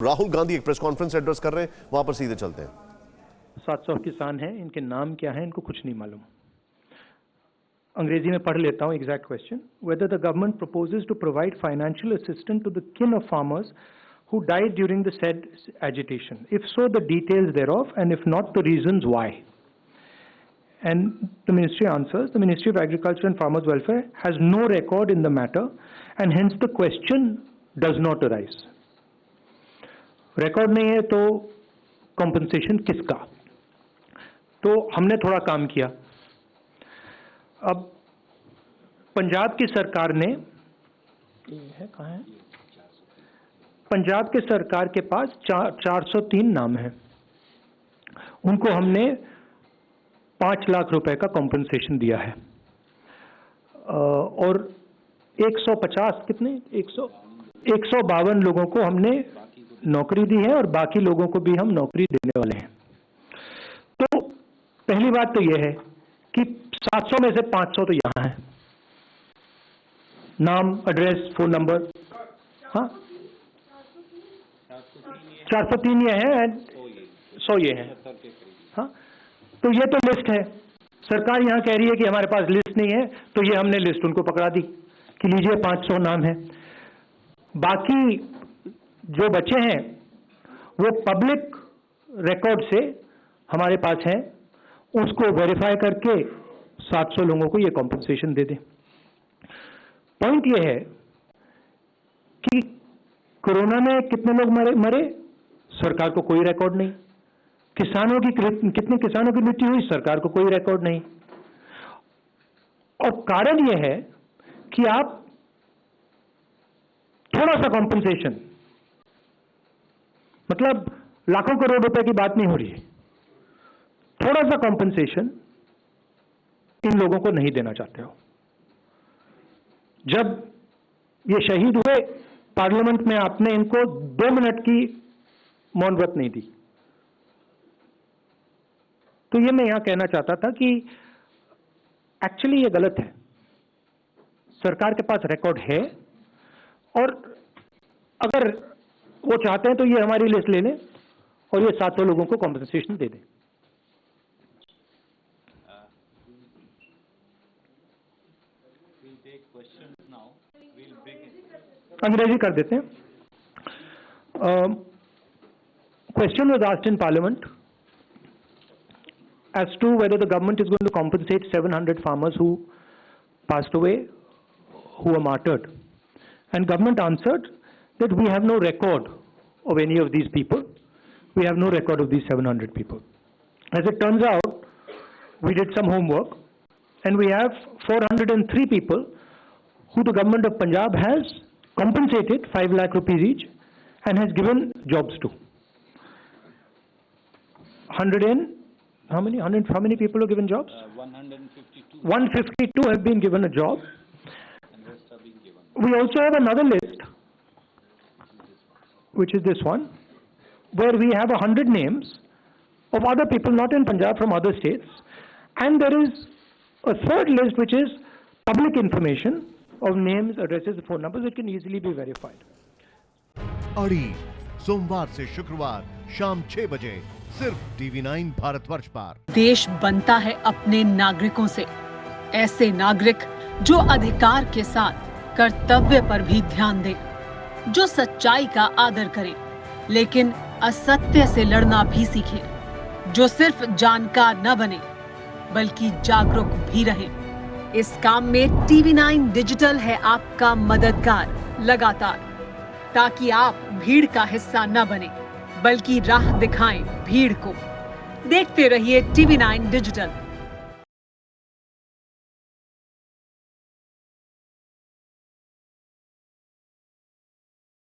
राहुल गांधी एक press conference address कर रहे हैं, वहां पर सीधे चलते हैं। 700 किसान हैं, इनके नाम क्या है इनको कुछ नहीं मालूम। अंग्रेजी में पढ़ लेता हूं exact question. Whether the government proposes to provide financial assistance to the kin of farmers who died during the said agitation, if so the details thereof, and if not the reasons why. And the ministry answers, the Ministry of Agriculture and Farmers Welfare has no record in the matter and hence the question does not arise. Record नहीं है तो compensation किसका? तो हमने थोड़ा काम किया। अब पंजाब की सरकार ने, कहाँ है? पंजाब के सरकार के पास 403 नाम है। उनको हमने 5 लाख रुपए का कॉम्पनसेशन दिया है और 150 कितने 152 लोगों को हमने नौकरी दी है और बाकी लोगों को भी हम नौकरी देने वाले हैं। तो पहली बात तो यह है कि 700 में से 500 तो यहां है, नाम, एड्रेस, फोन नंबर। हाँ, 403 ये है, 100 ये है। हाँ, तो ये तो लिस्ट है। सरकार यहां कह रही है कि हमारे पास लिस्ट नहीं है, तो ये हमने लिस्ट उनको पकड़ा दी कि लीजिए 500 नाम है। बाकी जो बचे हैं वो पब्लिक रिकॉर्ड से हमारे पास है, उसको वेरीफाई करके 700 लोगों को ये कॉम्पनसेशन दे दें। पॉइंट ये है कि कोरोना में कितने लोग मरे, सरकार को कोई रिकॉर्ड नहीं। कितने किसानों की मृत्यु हुई, सरकार को कोई रिकॉर्ड नहीं। और कारण यह है कि आप थोड़ा सा कॉम्पनसेशन, मतलब लाखों करोड़ रुपए की बात नहीं हो रही है, थोड़ा सा कॉम्पनसेशन इन लोगों को नहीं देना चाहते हो। जब ये शहीद हुए, पार्लियामेंट में आपने इनको 2 मिनट की मौन व्रत नहीं दी। तो ये मैं यहां कहना चाहता था कि एक्चुअली ये गलत है। सरकार के पास रिकॉर्ड है और अगर वो चाहते हैं तो ये हमारी लिस्ट ले लें और ये 700 लोगों को कॉम्पनसेशन दे दें। अंग्रेजी कर देते हैं। Question was asked in parliament as to whether the government is going to compensate 700 farmers who passed away, who were martyred. And government answered that we have no record of any of these people. We have no record of these 700 people. As it turns out, we did some homework and we have 403 people who the government of Punjab has compensated 5 lakh rupees each and has given jobs to. How many people are given jobs? 152. 152 have been given a job. And rest are being given. We also have another list, which is this one, where we have 100 names of other people, not in Punjab, from other states. And there is a third list, which is public information of names, addresses, phone numbers. It can easily be verified. अड़ी सोमवार से शुक्रवार शाम 6 बजे सिर्फ TV9 Bharatvarsh पर। देश बनता है अपने नागरिकों से, ऐसे नागरिक जो अधिकार के साथ कर्तव्य पर भी ध्यान दें, जो सच्चाई का आदर करें लेकिन असत्य से लड़ना भी सीखें, जो सिर्फ जानकार न बने बल्कि जागरूक भी रहें। इस काम में TV9 डिजिटल है आपका मददगार लगातार, ताकि आप भीड़ का हिस्सा न बने बल्कि राह दिखाएं भीड़ को। देखते रहिए TV9 डिजिटल।